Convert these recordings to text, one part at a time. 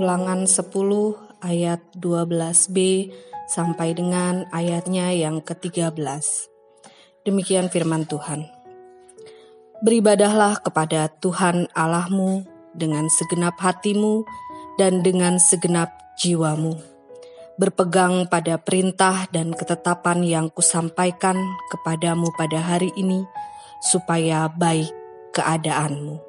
Ulangan 10 ayat 12b sampai dengan ayatnya yang ke-13. Demikian firman Tuhan. Beribadahlah kepada Tuhan Allahmu dengan segenap hatimu dan dengan segenap jiwamu. Berpegang pada perintah dan ketetapan yang kusampaikan kepadamu pada hari ini, supaya baik keadaanmu.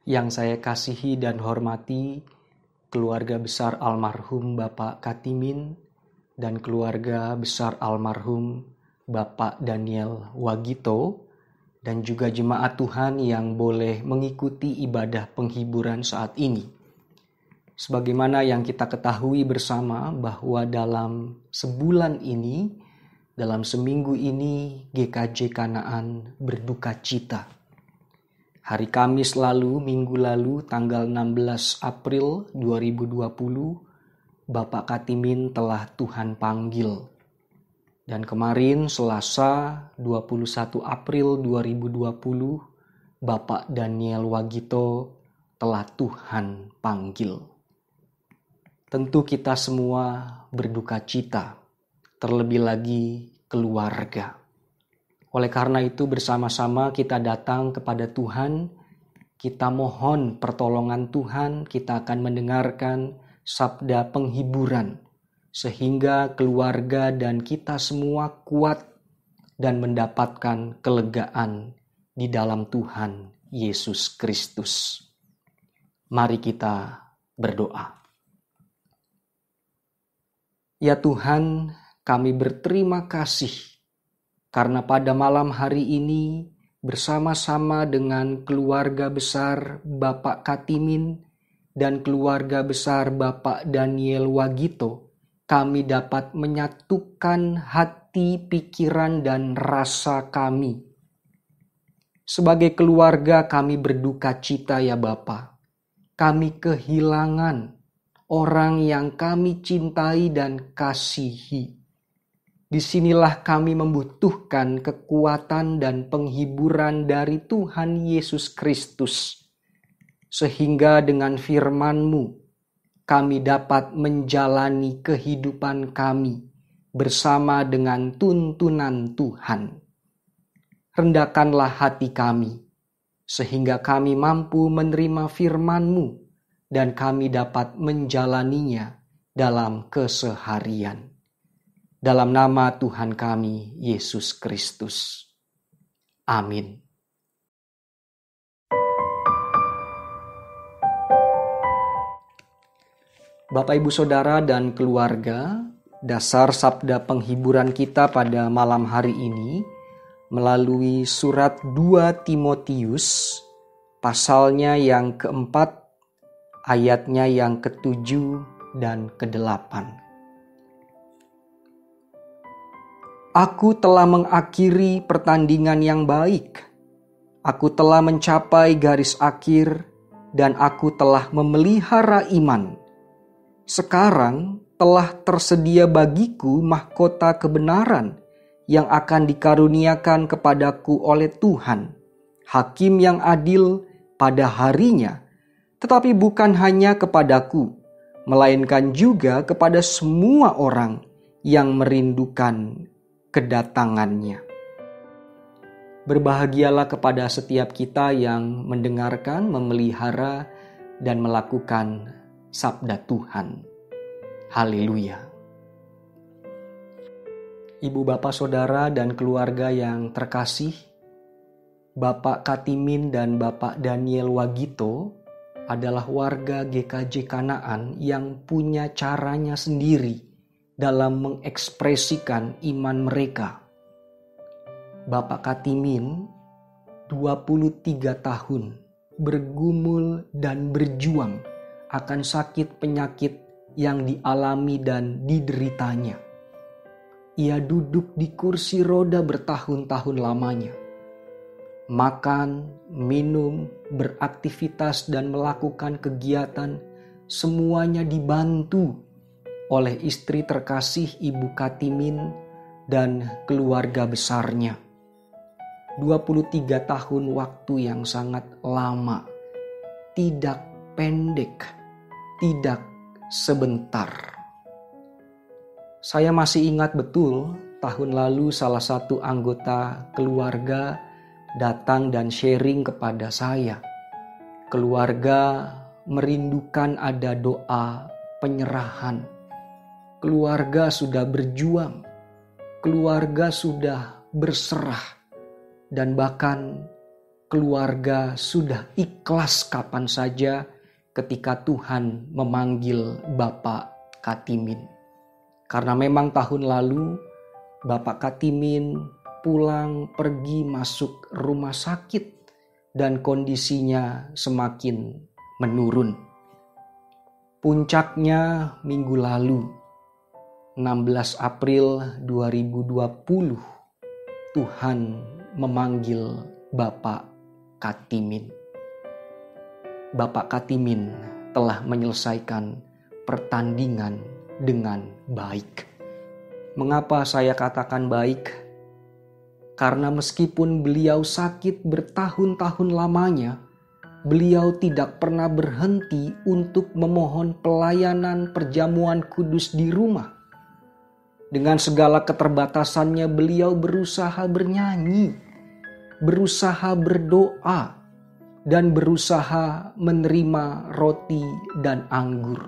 Yang saya kasihi dan hormati keluarga besar almarhum Bapak Katimin dan keluarga besar almarhum Bapak Daniel Wagito, dan juga jemaat Tuhan yang boleh mengikuti ibadah penghiburan saat ini. Sebagaimana yang kita ketahui bersama bahwa dalam sebulan ini, dalam seminggu ini, GKJ Kanaan berduka cita. Hari Kamis lalu, minggu lalu, tanggal 16 April 2020, Bapak Katimin telah Tuhan panggil. Dan kemarin Selasa 21 April 2020, Bapak Daniel Wagito telah Tuhan panggil. Tentu kita semua berduka cita, terlebih lagi keluarga. Oleh karena itu bersama-sama kita datang kepada Tuhan, kita mohon pertolongan Tuhan, kita akan mendengarkan sabda penghiburan, sehingga keluarga dan kita semua kuat dan mendapatkan kelegaan di dalam Tuhan Yesus Kristus. Mari kita berdoa. Ya Tuhan, kami berterima kasih karena pada malam hari ini bersama-sama dengan keluarga besar Bapak Katimin dan keluarga besar Bapak Daniel Wagito, kami dapat menyatukan hati, pikiran, dan rasa kami Sebagai keluarga kami berduka cita ya Bapa. Kami kehilangan orang yang kami cintai dan kasihi. Disinilah kami membutuhkan kekuatan dan penghiburan dari Tuhan Yesus Kristus. Sehingga dengan firman-Mu, kami dapat menjalani kehidupan kami bersama dengan tuntunan Tuhan. Rendahkanlah hati kami, sehingga kami mampu menerima firman-Mu dan kami dapat menjalaninya dalam keseharian. Dalam nama Tuhan kami, Yesus Kristus. Amin. Bapak, Ibu, Saudara, dan keluarga, dasar sabda penghiburan kita pada malam hari ini melalui surat 2 Timotius, pasalnya yang keempat, ayatnya yang ke-7 dan ke-8. Aku telah mengakhiri pertandingan yang baik. Aku telah mencapai garis akhir dan aku telah memelihara iman. Sekarang telah tersedia bagiku mahkota kebenaran yang akan dikaruniakan kepadaku oleh Tuhan, Hakim yang adil pada harinya, tetapi bukan hanya kepadaku, melainkan juga kepada semua orang yang merindukan kedatangannya. Berbahagialah kepada setiap kita yang mendengarkan, memelihara, dan melakukan sabda Tuhan. Haleluya. Ibu, bapak, saudara, dan keluarga yang terkasih, Bapak Katimin dan Bapak Daniel Wagito adalah warga GKJ Kanaan yang punya caranya sendiri dalam mengekspresikan iman mereka. Bapak Katimin 23 tahun bergumul dan berjuang akan sakit penyakit yang dialami dan dideritanya. Ia duduk di kursi roda bertahun-tahun lamanya. Makan, minum, beraktivitas, dan melakukan kegiatan semuanya dibantu oleh istri terkasih Ibu Katimin dan keluarga besarnya. 23 tahun waktu yang sangat lama, tidak pendek, tidak sebentar. Saya masih ingat betul tahun lalu salah satu anggota keluarga datang dan sharing kepada saya. Keluarga merindukan ada doa penyerahan. Keluarga sudah berjuang. Keluarga sudah berserah. Dan bahkan keluarga sudah ikhlas kapan saja ketika Tuhan memanggil Bapak Katimin. Karena memang tahun lalu Bapak Katimin pulang pergi masuk rumah sakit dan kondisinya semakin menurun. Puncaknya minggu lalu, 16 April 2020, Tuhan memanggil Bapak Katimin. Bapak Katimin telah menyelesaikan pertandingan dengan baik. Mengapa saya katakan baik? Karena meskipun beliau sakit bertahun-tahun lamanya, beliau tidak pernah berhenti untuk memohon pelayanan perjamuan kudus di rumah. Dengan segala keterbatasannya, beliau berusaha bernyanyi, berusaha berdoa, dan berusaha menerima roti dan anggur.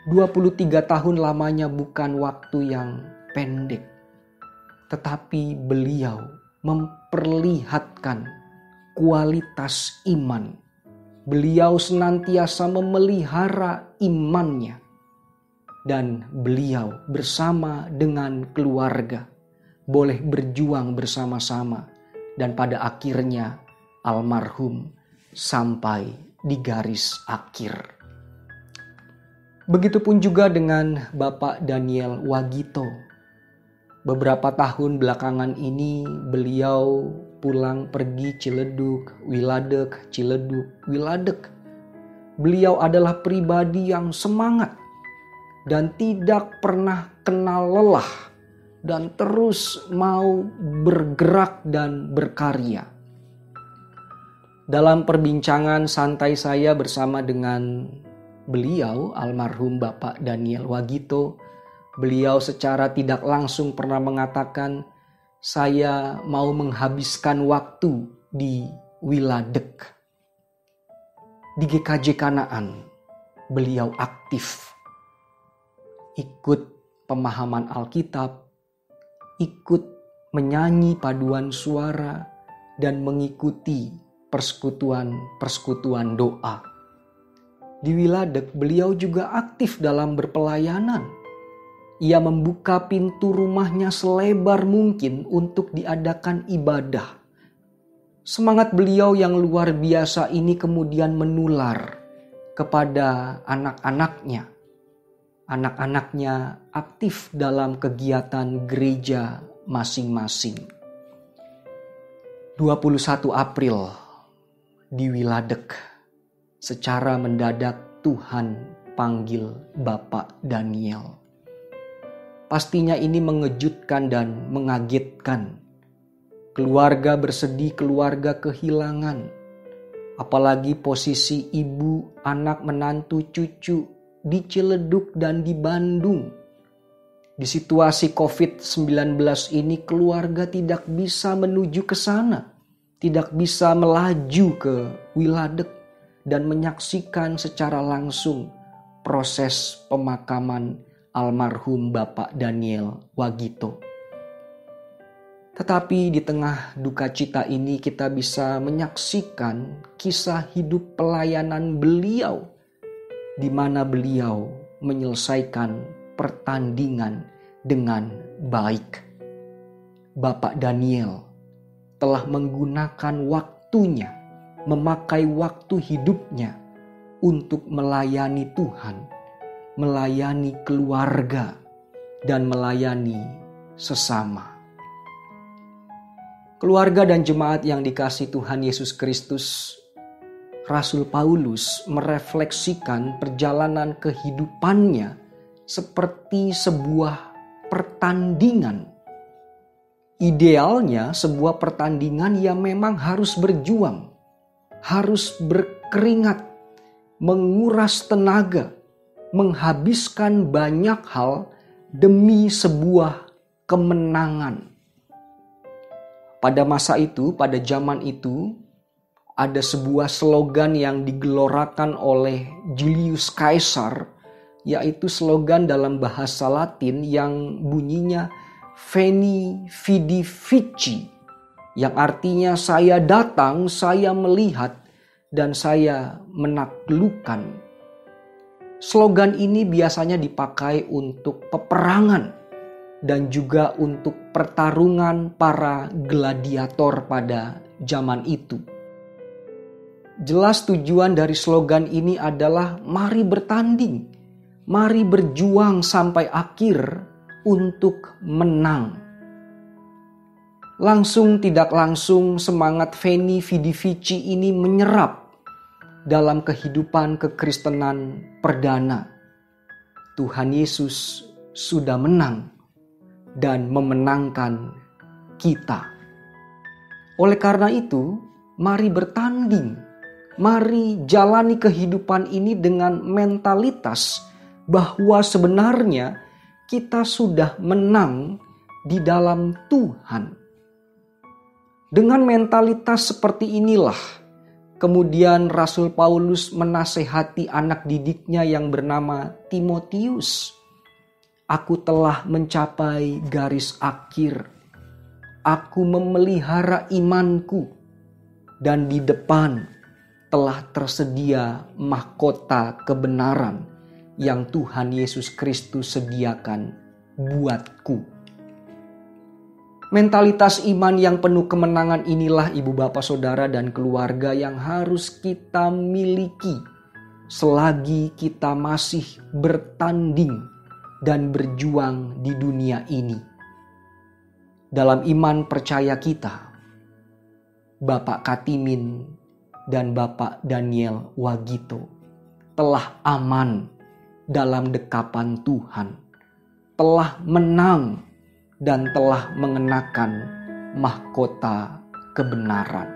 23 tahun lamanya bukan waktu yang pendek, tetapi beliau memperlihatkan kualitas iman. Beliau senantiasa memelihara imannya. Dan beliau bersama dengan keluarga boleh berjuang bersama-sama. Dan pada akhirnya almarhum sampai di garis akhir. Begitupun juga dengan Bapak Daniel Wagito. Beberapa tahun belakangan ini beliau pulang pergi Ciledug, Wiladeg, Ciledug, Wiladeg. Beliau adalah pribadi yang semangat dan tidak pernah kenal lelah dan terus mau bergerak dan berkarya. Dalam perbincangan santai saya bersama dengan beliau, almarhum Bapak Daniel Wagito, beliau secara tidak langsung pernah mengatakan, saya mau menghabiskan waktu di Wiladeg. Di GKJ Kanaan, beliau aktif. Ikut pemahaman Alkitab, ikut menyanyi paduan suara, dan mengikuti persekutuan doa. Di Wiladeg, beliau juga aktif dalam berpelayanan. Ia membuka pintu rumahnya selebar mungkin untuk diadakan ibadah. Semangat beliau yang luar biasa ini kemudian menular kepada anak-anaknya. Anak-anaknya aktif dalam kegiatan gereja masing-masing. 21 April di Wiladeg, secara mendadak Tuhan panggil Bapak Daniel. Pastinya ini mengejutkan dan mengagetkan. Keluarga bersedih, keluarga kehilangan. Apalagi posisi ibu, anak, menantu, cucu di Ciledug dan di Bandung. Di situasi COVID-19 ini keluarga tidak bisa menuju ke sana. Tidak bisa melaju ke Wiladeg dan menyaksikan secara langsung proses pemakaman almarhum Bapak Daniel Wagito. Tetapi di tengah duka cita ini kita bisa menyaksikan kisah hidup pelayanan beliau, di mana beliau menyelesaikan pertandingan dengan baik. Bapak Daniel telah menggunakan waktunya, memakai waktu hidupnya untuk melayani Tuhan, melayani keluarga, dan melayani sesama. Keluarga dan jemaat yang dikasihi Tuhan Yesus Kristus, Rasul Paulus merefleksikan perjalanan kehidupannya seperti sebuah pertandingan. Idealnya sebuah pertandingan yang memang harus berjuang, harus berkeringat, menguras tenaga, menghabiskan banyak hal demi sebuah kemenangan. Pada masa itu, pada zaman itu, ada sebuah slogan yang digelorakan oleh Julius Caesar, yaitu slogan dalam bahasa Latin yang bunyinya Veni Vidi Vici, yang artinya saya datang, saya melihat, dan saya menaklukkan. Slogan ini biasanya dipakai untuk peperangan dan juga untuk pertarungan para gladiator pada zaman itu. Jelas tujuan dari slogan ini adalah mari bertanding, mari berjuang sampai akhir untuk menang. Langsung tidak langsung semangat Veni Vidi Vici ini menyerap dalam kehidupan kekristenan perdana. Tuhan Yesus sudah menang dan memenangkan kita. Oleh karena itu, mari bertanding. Mari jalani kehidupan ini dengan mentalitas bahwa sebenarnya kita sudah menang di dalam Tuhan. Dengan mentalitas seperti inilah, kemudian Rasul Paulus menasehati anak didiknya yang bernama Timotius. Aku telah mencapai garis akhir. Aku memelihara imanku. Dan di depan telah tersedia mahkota kebenaran yang Tuhan Yesus Kristus sediakan buatku. Mentalitas iman yang penuh kemenangan inilah ibu bapak saudara dan keluarga yang harus kita miliki selagi kita masih bertanding dan berjuang di dunia ini. dalam iman percaya kita, Bapak Katimin dan Bapak Daniel Wagito telah aman dalam dekapan Tuhan, telah menang dan telah mengenakan mahkota kebenaran.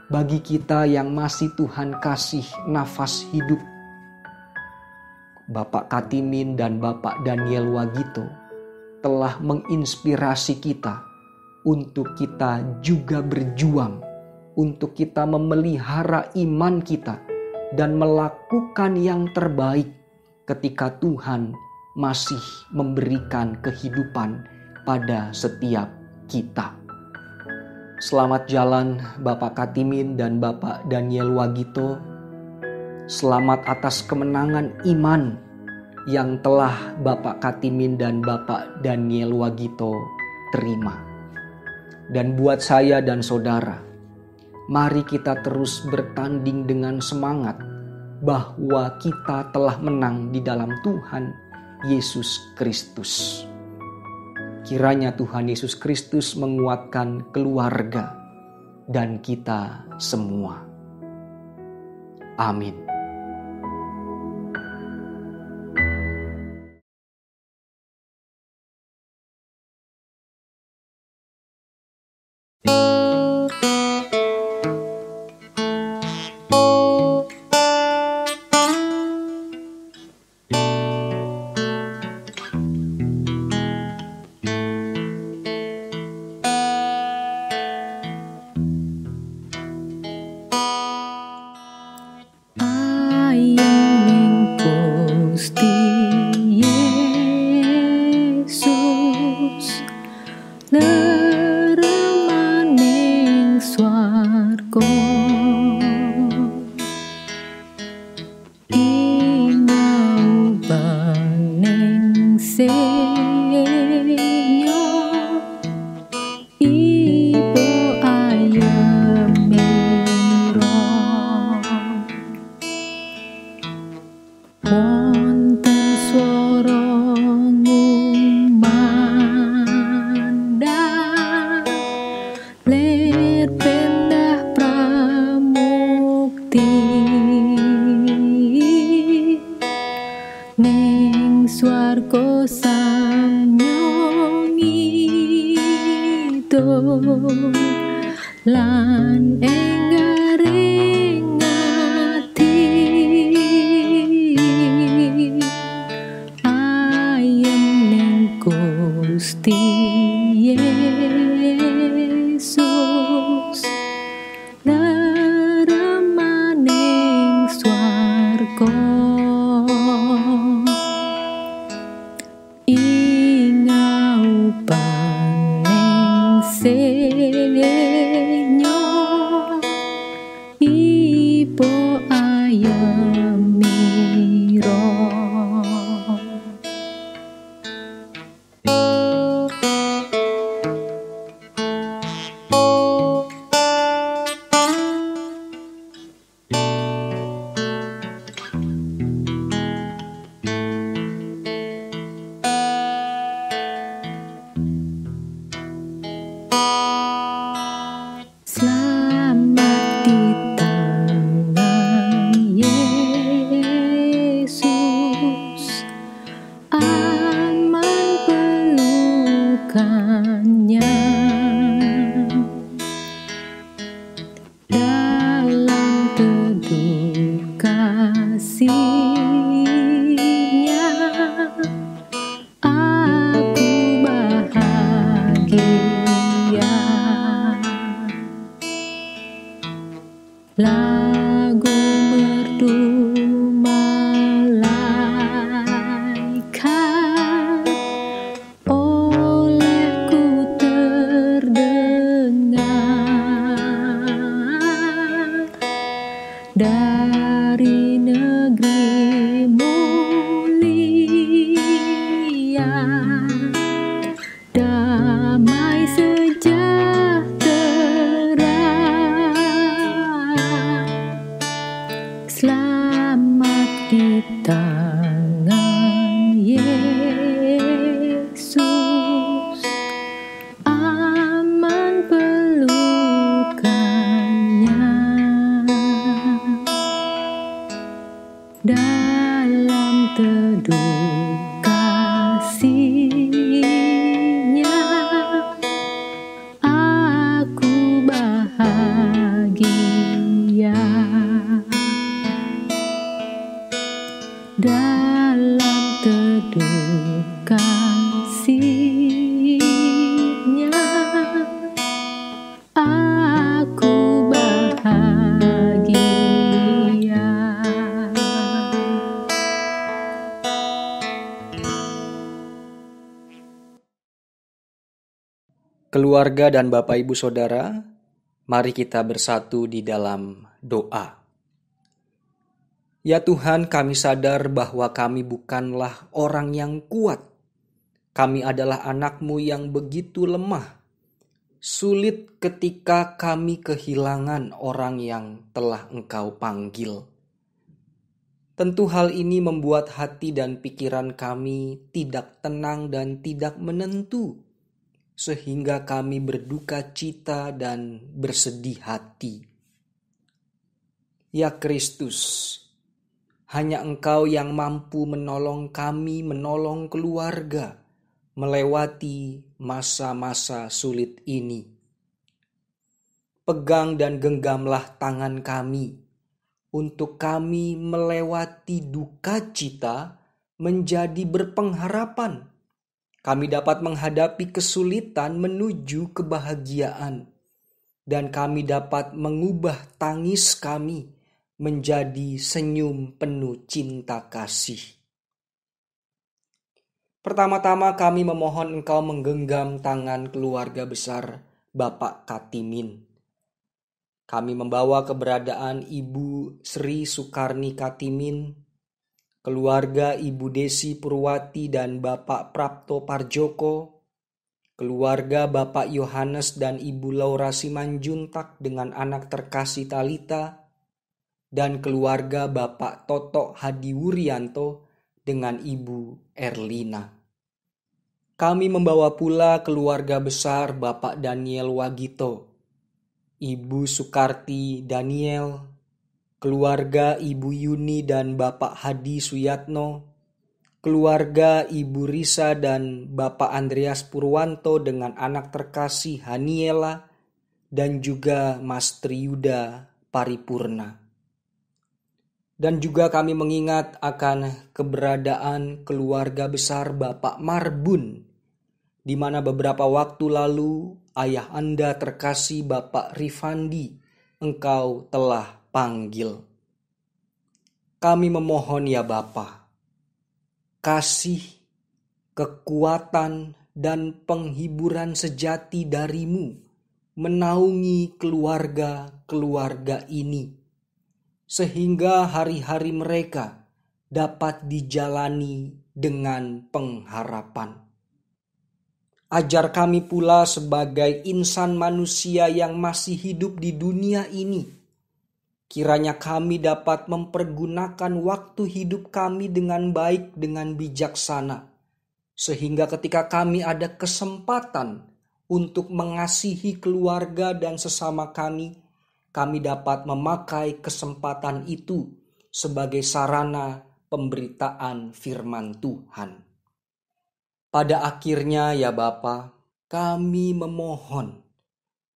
Bagi kita yang masih Tuhan kasih nafas hidup, Bapak Katimin dan Bapak Daniel Wagito telah menginspirasi kita untuk kita juga berjuang, untuk kita memelihara iman kita dan melakukan yang terbaik ketika Tuhan masih memberikan kehidupan pada setiap kita. Selamat jalan Bapak Katimin dan Bapak Daniel Wagito. Selamat atas kemenangan iman yang telah Bapak Katimin dan Bapak Daniel Wagito terima. Dan buat saya dan saudara, mari kita terus bertanding dengan semangat bahwa kita telah menang di dalam Tuhan Yesus Kristus. Kiranya Tuhan Yesus Kristus menguatkan keluarga dan kita semua. Amin. Lan enggaring ati ayem ning Gusti Yesus laramaning swarga ingau paning Ipo ayamiro. Dalam teduh kasih-Nya aku bahagia. Lagu merdu malaikat oleh Keluarga dan Bapak Ibu Saudara, mari kita bersatu di dalam doa. Ya Tuhan, kami sadar bahwa kami bukanlah orang yang kuat. Kami adalah anak-Mu yang begitu lemah. Sulit ketika kami kehilangan orang yang telah Engkau panggil. Tentu hal ini membuat hati dan pikiran kami tidak tenang dan tidak menentu, sehingga kami berduka cita dan bersedih hati. Ya Kristus, hanya Engkau yang mampu menolong kami, menolong keluarga, melewati masa-masa sulit ini. Pegang dan genggamlah tangan kami, untuk kami melewati duka cita menjadi berpengharapan. Kami dapat menghadapi kesulitan menuju kebahagiaan, dan kami dapat mengubah tangis kami menjadi senyum penuh cinta kasih. Pertama-tama kami memohon Engkau menggenggam tangan keluarga besar Bapak Katimin. Kami membawa keberadaan Ibu Sri Sukarni Katimin, keluarga Ibu Desi Purwati dan Bapak Prapto Parjoko, keluarga Bapak Yohanes dan Ibu Laura Simanjuntak dengan anak terkasih Talita, dan keluarga Bapak Toto Hadiwuryanto dengan Ibu Erlina. Kami membawa pula keluarga besar Bapak Daniel Wagito, Ibu Sukarti Daniel, keluarga Ibu Yuni dan Bapak Hadi Suyatno, keluarga Ibu Risa dan Bapak Andreas Purwanto dengan anak terkasih Haniela, dan juga Mas Triyuda Paripurna. Dan juga kami mengingat akan keberadaan keluarga besar Bapak Marbun, di mana beberapa waktu lalu ayah Anda terkasih Bapak Rifandi Engkau telah panggil. Kami memohon ya Bapa, kasih, kekuatan, dan penghiburan sejati dari-Mu menaungi keluarga-keluarga ini, sehingga hari-hari mereka dapat dijalani dengan pengharapan. Ajar kami pula sebagai insan manusia yang masih hidup di dunia ini, kiranya kami dapat mempergunakan waktu hidup kami dengan baik, dengan bijaksana, sehingga ketika kami ada kesempatan untuk mengasihi keluarga dan sesama kami dapat memakai kesempatan itu sebagai sarana pemberitaan firman Tuhan. Pada akhirnya ya Bapa, kami memohon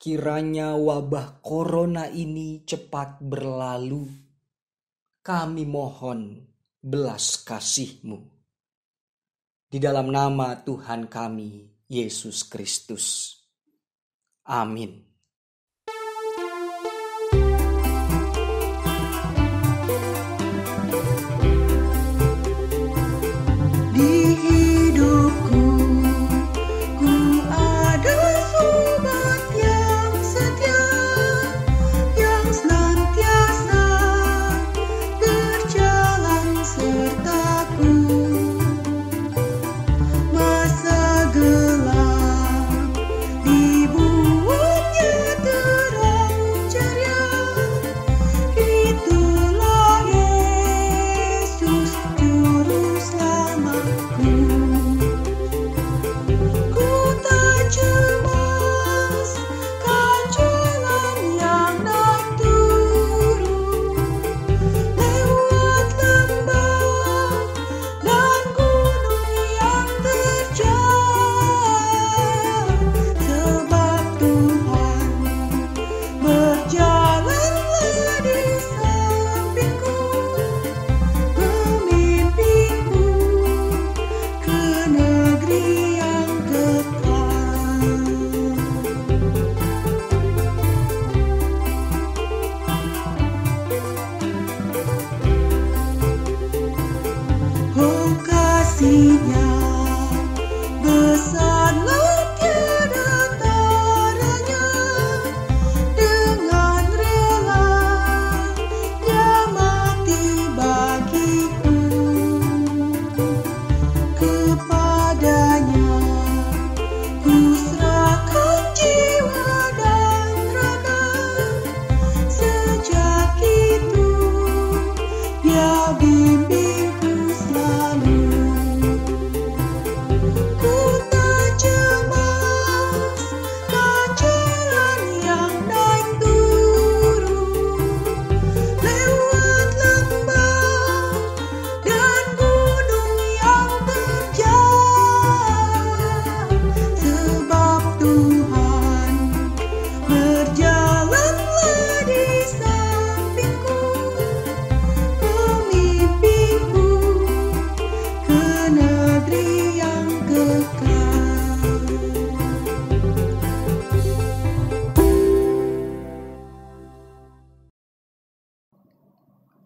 kiranya wabah corona ini cepat berlalu. Kami mohon belas kasih-Mu. Di dalam nama Tuhan kami, Yesus Kristus. Amin. Dibuatnya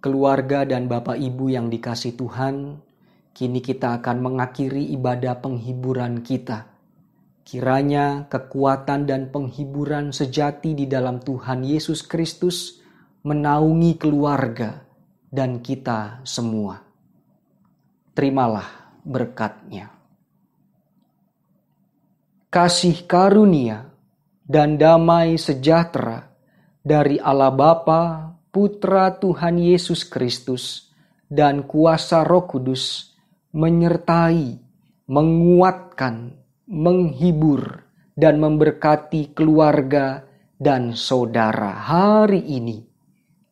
Keluarga dan Bapak Ibu yang dikasih Tuhan, kini kita akan mengakhiri ibadah penghiburan kita. Kiranya kekuatan dan penghiburan sejati di dalam Tuhan Yesus Kristus menaungi keluarga dan kita semua. Terimalah berkat-Nya. Kasih karunia dan damai sejahtera dari Allah Bapa, Putra Tuhan Yesus Kristus, dan kuasa Roh Kudus menyertai, menguatkan, menghibur, dan memberkati keluarga dan saudara hari ini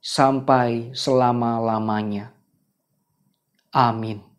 sampai selama-lamanya. Amin.